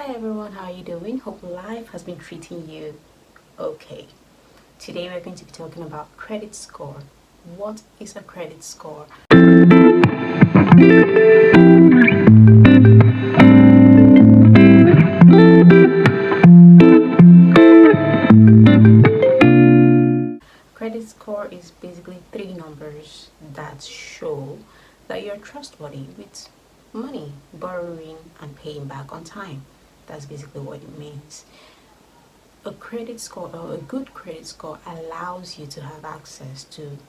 Hi everyone, how are you doing? Hope life has been treating you okay. Today we're going to be talking about credit score. What is a credit score? Credit score is basically three numbers that show that you're trustworthy with money, borrowing, and paying back on time. That's basically what it means. A credit score or a good credit score allows you to have access to,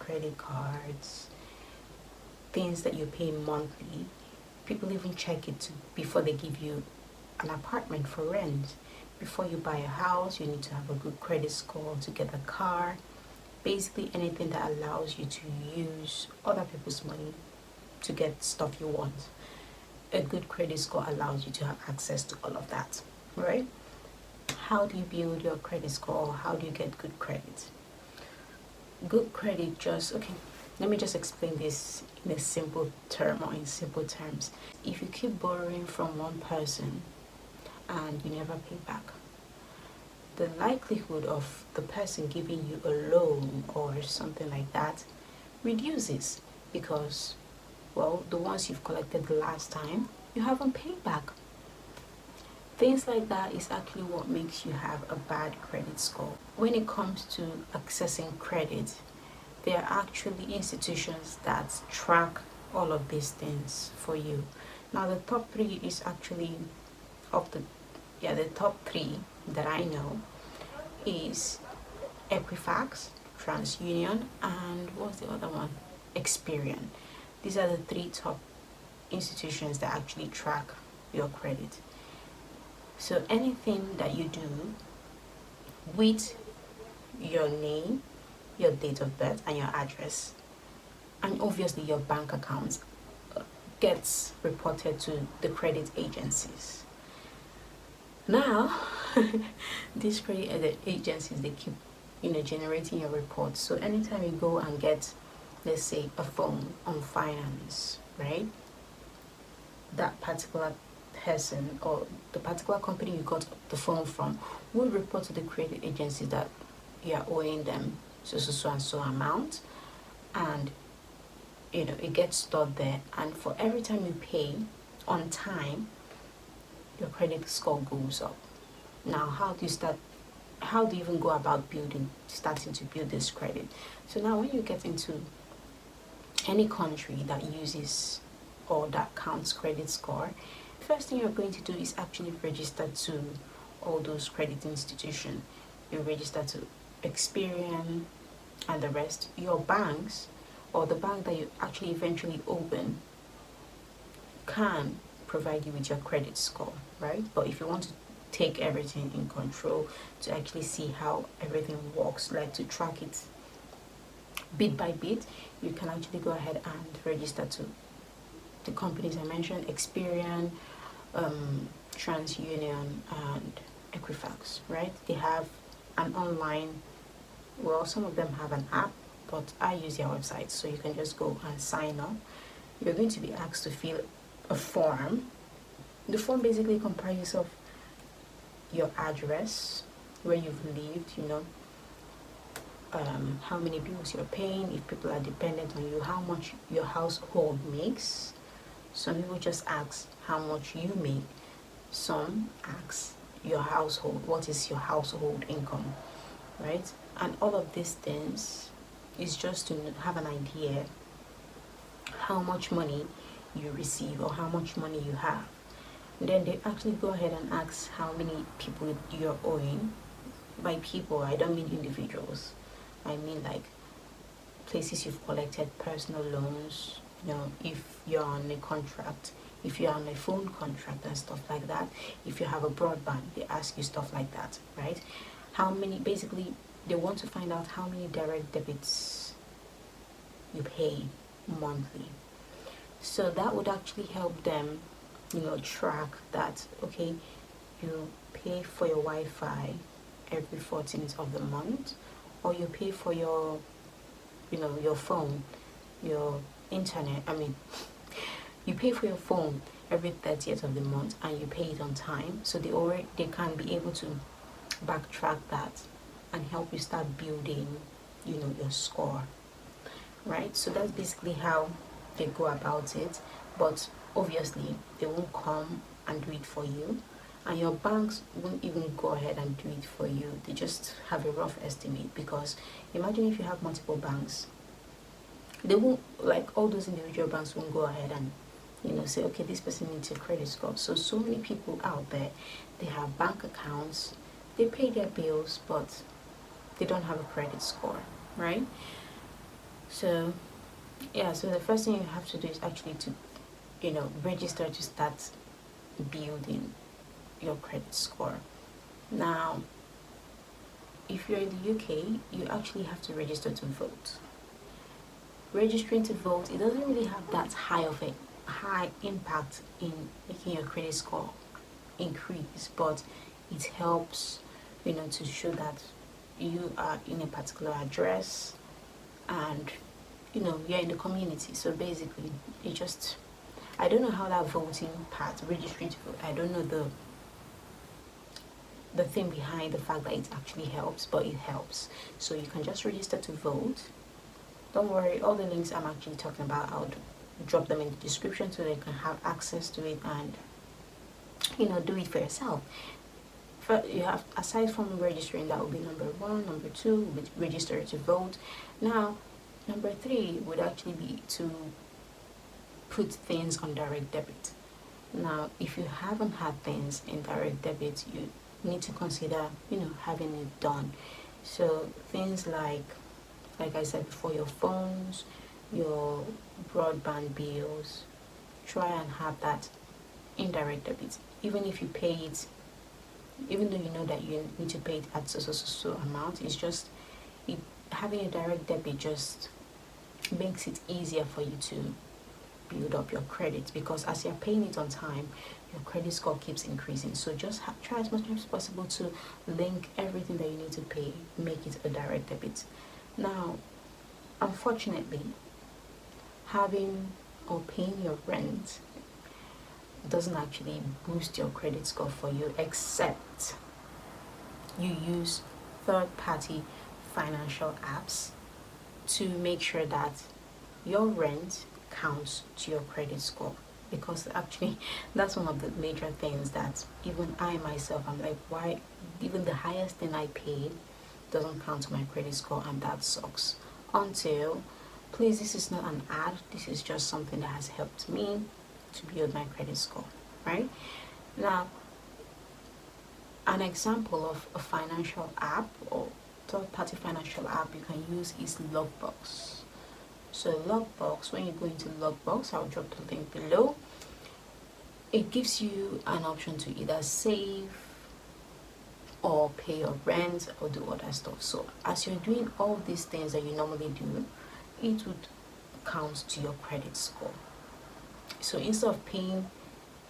credit cards, things that you pay monthly. People even check it before they give you an apartment for rent. Before you buy a house, you need to have a good credit score to get a car. Basically, anything that allows you to use other people's money to get stuff you want. A good credit score allows you to have access to all of that, right? How do you build your credit score? How do you get good credit? Good credit let me just explain this in a simple term or in simple terms. If you keep borrowing from one person and you never pay back, the likelihood of the person giving you a loan or something like that reduces because, well, the ones you've collected the last time, you haven't paid back. Things like that is actually what makes you have a bad credit score. When it comes to accessing credit, there are actually institutions that track all of these things for you. Now, the top three is actually of the top three that I know is Equifax, TransUnion, and what's the other one? Experian. These are the three top institutions that actually track your credit. So anything that you do with your name, your date of birth, and your address, and obviously your bank accounts, gets reported to the credit agencies. Now, these credit agencies, they keep generating your reports. So anytime you go and get, let's say, a phone on finance, right? That particular person or the particular company you got the phone from will report to the credit agency that you are owing them so and so amount, and it gets stored there, and for every time you pay on time, your credit score goes up. Now, how do you even go about starting to build this credit? So now when you get into any country that uses or that counts credit score, first thing you're going to do is actually register to all those credit institutions. You register to Experian and the rest. Your banks or the bank that you actually eventually open can provide you with your credit score, right? But if you want to take everything in control, to actually see how everything works, like to track it bit by bit, you can actually go ahead and register to the companies I mentioned: Experian, TransUnion, and Equifax, right? They have an online, well, some of them have an app, but I use their website, so you can just go and sign up. You're going to be asked to fill a form. The form basically comprises of your address, where you've lived, how many bills you're paying, if people are dependent on you, how much your household makes. Some people just ask how much you make. Some ask your household, what is your household income, right? And all of these things is just to have an idea how much money you receive or how much money you have. And then they actually go ahead and ask how many people you're owing. By people, I don't mean individuals. I mean like places you've collected personal loans, if you're on a contract, if you're on a phone contract and stuff like that. If you have a broadband, they ask you stuff like that, right? Basically, they want to find out how many direct debits you pay monthly. So that would actually help them, track that, okay, you pay for your Wi-Fi every 14th of the month, or you pay for your phone, your internet, you pay for your phone every 30th of the month and you pay it on time, so they can be able to backtrack that and help you start building, your score, right? So that's basically how they go about it. But obviously they won't come and do it for you, and your banks won't even go ahead and do it for you. They just have a rough estimate, because imagine if you have multiple banks, they won't, like, all those individual banks won't go ahead and say, okay, this person needs a credit score. So many people out there, they have bank accounts, they pay their bills, but they don't have a credit score, right? So yeah, so the first thing you have to do is actually to register to start building your credit score. Now, if you're in the UK, you actually have to register to vote. Registering to vote, it doesn't really have that high impact in making your credit score increase, but it helps, to show that you are in a particular address, and you're in the community. So basically, I don't know how that voting part, registering to vote, I don't know the thing behind the fact that it actually helps, but it helps. So you can just register to vote. Don't worry, all the links I'm actually talking about, I'll drop them in the description so that you can have access to it and do it for yourself. You have, aside from registering, that would be number 1. Number 2 would register to vote. Now, number 3 would actually be to put things on direct debit. Now, if you haven't had things in direct debit, you need to consider having it done. So things like I said before, your phones, your broadband bills, try and have that in direct debit. Even if you pay it, even though you know that you need to pay it at so amount, it's just having a direct debit just makes it easier for you to build up your credit, because as you're paying it on time, your credit score keeps increasing. So just try as much as possible to link everything that you need to pay, make it a direct debit. Now, unfortunately, having or paying your rent doesn't actually boost your credit score for you, except you use third-party financial apps to make sure that your rent counts to your credit score. Because actually, that's one of the major things that even I myself, I'm like, why even the highest thing I paid doesn't count to my credit score, and that sucks. Until, please, this is not an ad, this is just something that has helped me to build my credit score, right? Now, an example of a financial app or third-party financial app you can use is Logbox. So Logbox, when you go into Logbox, I'll drop the link below, it gives you an option to either save or pay your rent or do other stuff. So as you're doing all these things that you normally do, it would count to your credit score. So instead of paying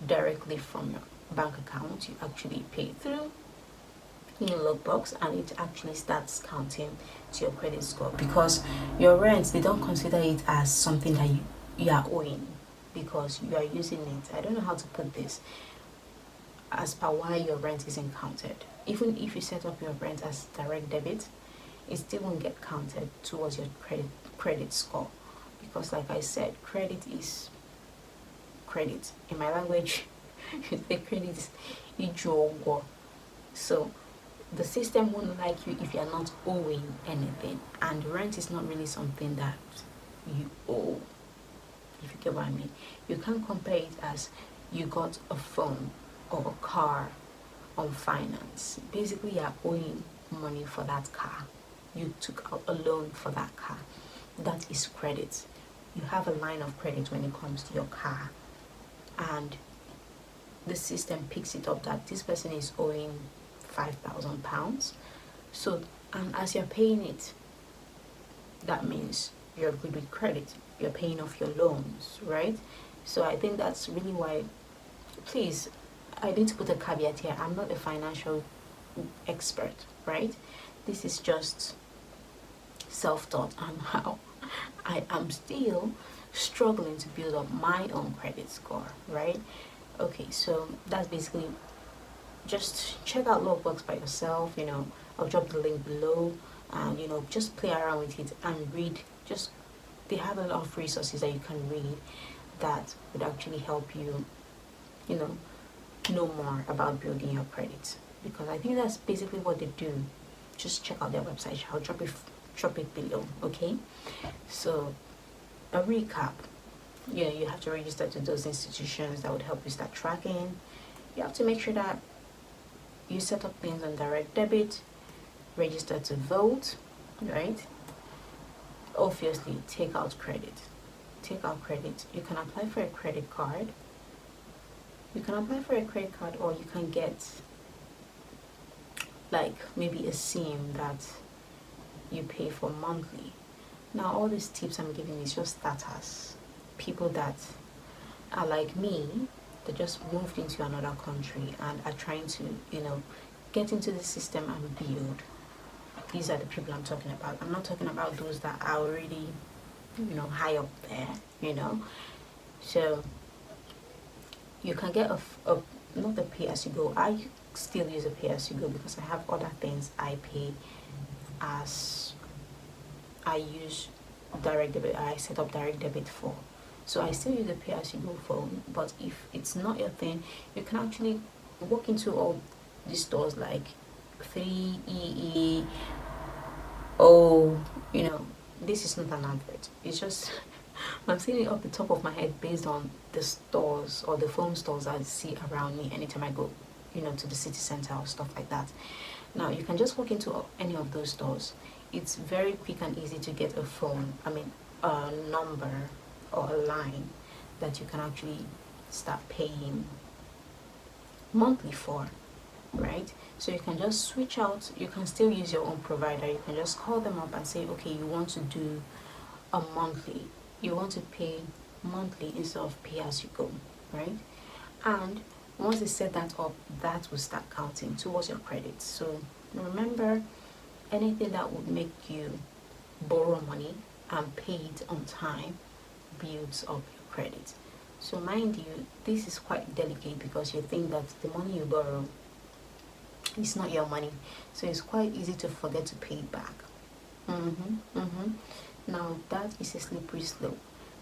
directly from your bank account, you actually pay through your Logbox, and it actually starts counting to your credit score, because your rent, they don't consider it as something that you are owing because you are using it. I don't know how to put this as per why your rent isn't counted. Even if you set up your rent as direct debit, it still won't get counted towards your credit score, because like I said, credit is credit. In my language, the credit is ijogo. So the system won't like you if you're not owing anything, and rent is not really something that you owe, if you get what I mean. You can't compare it as you got a phone or a car on finance. Basically, you're owing money for that car. You took out a loan for that car. That is credit. You have a line of credit when it comes to your car, and the system picks it up that this person is owing £5,000. So, and as you're paying it, that means you're good with credit. You're paying off your loans, right? So I think that's really why, please, I need to put a caveat here. I'm not a financial expert, right? This is just self-taught on how I am still struggling to build up my own credit score, right? Okay, so that's basically, just check out Logbox by yourself. I'll drop the link below, and just play around with it and read. Just they have a lot of resources that you can read that would actually help you, you know more about building your credit, because I think that's basically what they do. Just check out their website. I'll drop it below. Okay, so a recap. You have to register to those institutions that would help you start tracking. You have to make sure that you set up things on direct debit, register to vote, right? Obviously, take out credit. Take out credit. You can apply for a credit card. Or you can get like maybe a SIM that you pay for monthly. Now, all these tips I'm giving is just starters. People that are like me, that just moved into another country and are trying to, get into the system and build. These are the people I'm talking about. I'm not talking about those that are already, high up there. So you can get not a pay as you go. I still use a pay as you go because I have other things I pay as I use direct debit. I set up direct debit for. So I still use a pay as you go phone. But if it's not your thing, you can actually walk into all these stores like 3EE. Oh, this is not an advert. It's just I'm saying it off the top of my head based on the stores or the phone stores I see around me anytime I go, to the city center or stuff like that. Now you can just walk into any of those stores. It's very quick and easy to get a number or a line that you can actually start paying monthly for, right? So you can just switch out. You can still use your own provider. You can just call them up and say, okay, you want to do a monthly. You want to pay monthly instead of pay as you go, right? And once they set that up, that will start counting towards your credit. So remember, anything that would make you borrow money and pay it on time builds up your credit. So mind you, this is quite delicate because you think that the money you borrow is not your money. So it's quite easy to forget to pay it back. Now that is a slippery slope,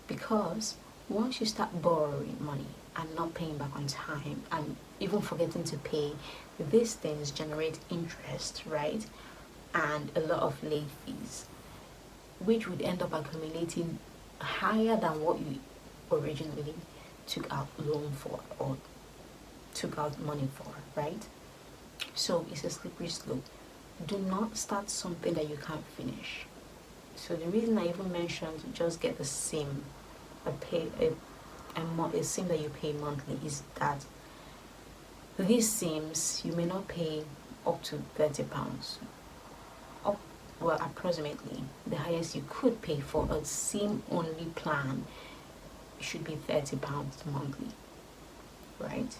because once you start borrowing money and not paying back on time and even forgetting to pay, these things generate interest, right? And a lot of late fees, which would end up accumulating higher than what you originally took out loan for or took out money for, right? So it's a slippery slope. Do not start something that you can't finish. So the reason I even mentioned just get a SIM, a SIM that you pay monthly, is that these SIMs you may not pay up to £30. Well, approximately the highest you could pay for a SIM only plan should be £30 monthly, right?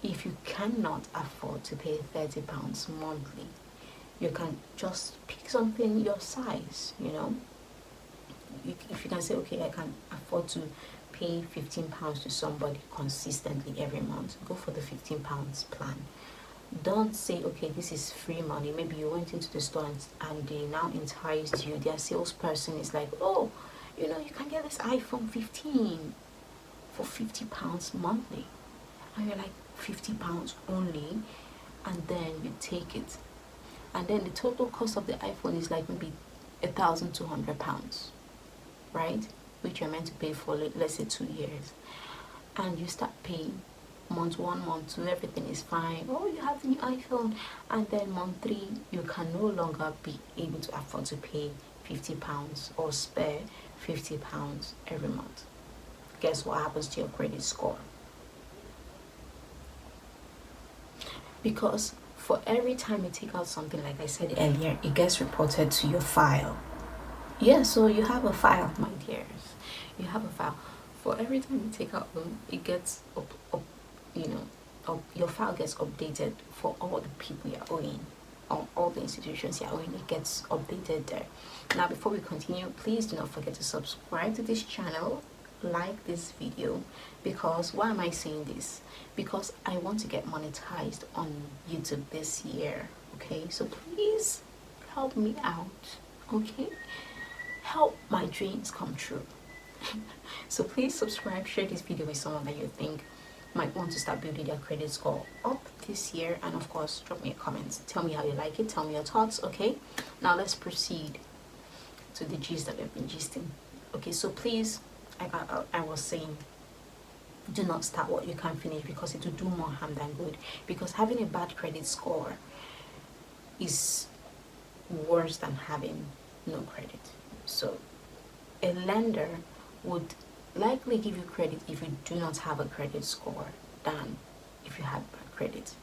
If you cannot afford to pay £30 monthly, you can just pick something your size. If you can say, okay, I can afford to pay £15 to somebody consistently every month, go for the £15 plan. Don't say, okay, this is free money. Maybe you went into the store and they now enticed you. Their salesperson is like, oh, you can get this iPhone 15 for £50 monthly. And you're like, £50 only? And then you take it. And then the total cost of the iPhone is like maybe £1,200, right? Which you're meant to pay for, let's say, 2 years. And you start paying month 1, month 2, everything is fine. Oh, you have the new iPhone. And then month 3, you can no longer be able to afford to pay £50 or spare £50 every month. Guess what happens to your credit score? Because for every time you take out something, like I said earlier, it gets reported to your file. Yeah, so you have a file, my dears. You have a file. For every time you take out loan, it gets your file gets updated for all the people you're owing, all the institutions you're owing. It gets updated there. Now, before we continue, please do not forget to subscribe to this channel like this video, because why am I saying this? Because I want to get monetized on YouTube this year. Okay, so please help me out. Okay, help my dreams come true. So please subscribe, share this video with someone that you think might want to start building their credit score up this year, and of course drop me a comment, tell me how you like it, tell me your thoughts. Okay, now let's proceed to the gist that we've been gisting. Okay, so please, I was saying, do not start what you can't finish, because it will do more harm than good. Because having a bad credit score is worse than having no credit. So a lender would likely give you credit if you do not have a credit score than if you have bad credit.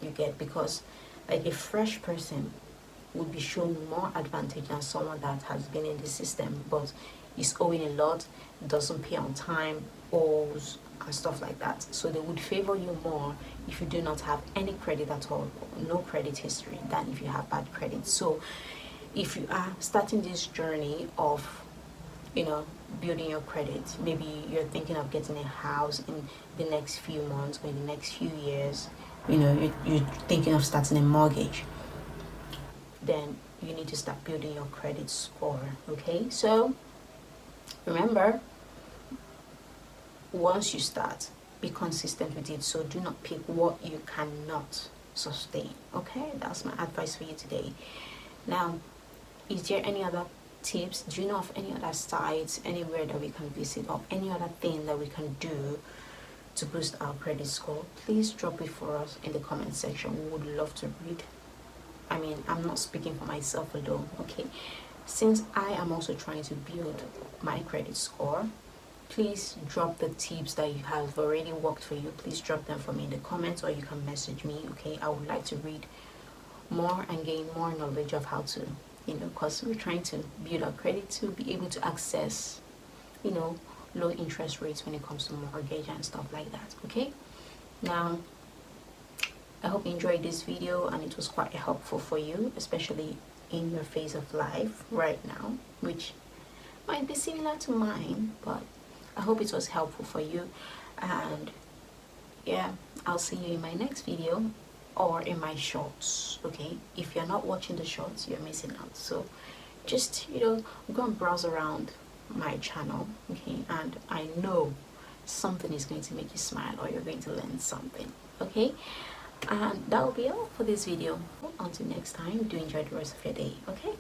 You get? Because like a fresh person would be shown more advantage than someone that has been in the system but is owing a lot, doesn't pay on time, owes, and stuff like that. So they would favor you more if you do not have any credit at all, no credit history, than if you have bad credit. So if you are starting this journey of, building your credit, maybe you're thinking of getting a house in the next few months or in the next few years, you're thinking of starting a mortgage, then you need to start building your credit score. Okay, so remember, once you start, be consistent with it. So do not pick what you cannot sustain. Okay, that's my advice for you today. Now, is there any other tips? Do you know of any other sites, anywhere that we can visit, or any other thing that we can do to boost our credit score? Please drop it for us in the comment section. We would love to read. I mean, I'm not speaking for myself alone. Okay, since I am also trying to build my credit score, please drop the tips that you have already worked for you. Please drop them for me in the comments, or you can message me. Okay, I would like to read more and gain more knowledge of how to, because we're trying to build our credit to be able to access, low interest rates when it comes to mortgage and stuff like that. Okay, now I hope you enjoyed this video and it was quite helpful for you, especially in your phase of life right now, which might be similar to mine, but I hope it was helpful for you. And yeah, I'll see you in my next video or in my shorts. Okay, if you're not watching the shorts, you're missing out. So just go and browse around my channel. Okay, and I know something is going to make you smile, or you're going to learn something. Okay, and that will be all for this video. Until next time, do enjoy the rest of your day. Okay.